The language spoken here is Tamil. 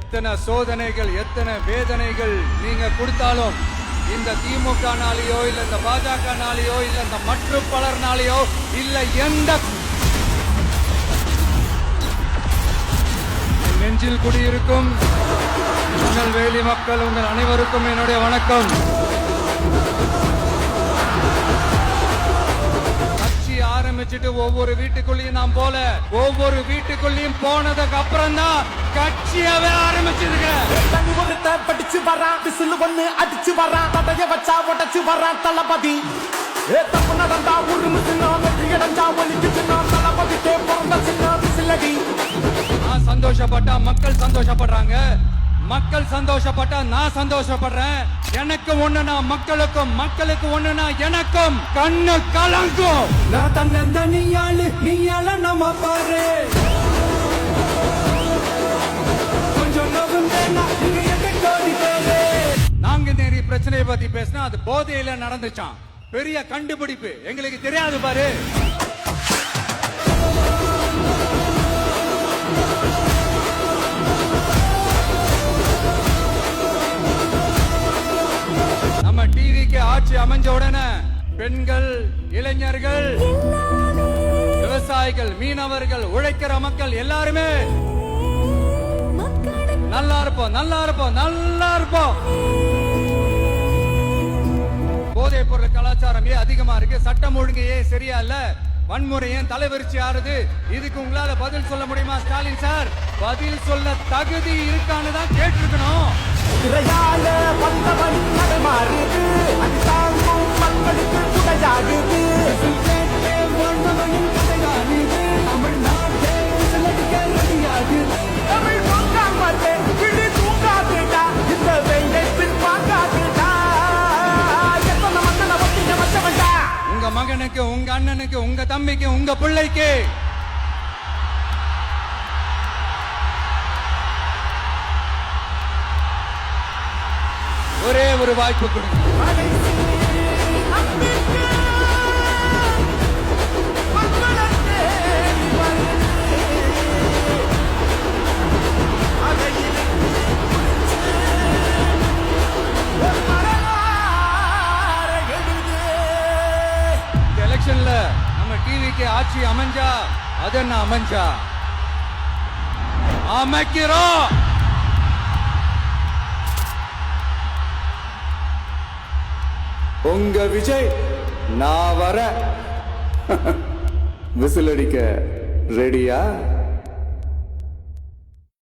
எத்தனை சோதனைகள் எத்தனை வேதனைகள் நீங்க கொடுத்தாலும் இந்த திமுகனாலேயோ இல்ல இந்த பாஜகனாலேயோ இல்ல இந்த மற்ற பலர்னாலேயோ இல்ல எந்த நெஞ்சில் குடியிருக்கும் திருநெல்வேலி மக்கள் உங்கள் அனைவருக்கும் என்னுடைய வணக்கம். கட்சி ஆரம்பிச்சுட்டு ஒவ்வொரு வீட்டுக்குள்ளேயும் நாம் போல ஒவ்வொரு வீட்டுக்குள்ளேயும் போனதுக்கு அப்புறம் தான் கட்சியவே ஆரம்பிச்சிருக்க. படிச்சு வரான் விசில் ஒண்ணு அடிச்சு வரான் தடைய வச்சா உடச்சு வரான் தளபதி. தப்பு நடந்தா ஒரு சின்ன வெற்றி அடைஞ்சா ஒலிக்கு சின்ன தளபதிக்கே பிறந்த சின்ன விசிலடி. நான் சந்தோஷப்பட்டா மக்கள் சந்தோஷப்படுறாங்க, மக்கள் சந்தோஷப்பட்டா நான் சந்தோஷப்படுறேன். எனக்கு ஒண்ணுனா மக்களுக்கும் மக்களுக்கு ஒண்ணுனா எனக்கும் கண்ணு கலங்கும். நான் தன்ன நீயாளு நீயால நம்ம பாரு கொஞ்சம் நாங்க நிறைய பிரச்சனையை பத்தி பேசினா அது போதையில நடந்துச்சான். பெரிய கண்டுபிடிப்பு எங்களுக்கு தெரியாது பாரு. நம்ம டிவிக்கு ஆட்சி அமைஞ்ச உடனே பெண்கள், இளைஞர்கள், விவசாயிகள், மீனவர்கள், உழைக்கிற மக்கள் எல்லாருமே நல்லா இருப்போம் நல்லா இருப்போம் நல்லா இருப்போம். போதைப் பொருள் கலாச்சாரம் ஏன் அதிகமா இருக்கு, சட்டம் ஒழுங்கு ஏன் சரியா இல்ல, வன்முறை ஏன் தலைவரிச்சு ஆறுது, இதுக்கு உங்களால பதில் சொல்ல முடியுமா ஸ்டாலின் சார்? பதில் சொல்ல தகுதி இருக்கான்னு தான் கேட்டிருக்கணும். உங்க மகனுக்கு, உங்க அண்ணனுக்கு, உங்க தம்பிக்கு, உங்க பிள்ளைக்கு ஒரே ஒரு வாய்ப்பு கொடுங்க. இந்த எலெக்ஷன்ல நம்ம டிவிக்கு ஆட்சி அமைஞ்சா அது என்ன அமைஞ்சா அமைக்கிறோம். உங்க விஜய் நான் வர விசில் அடிக்க ரெடியா?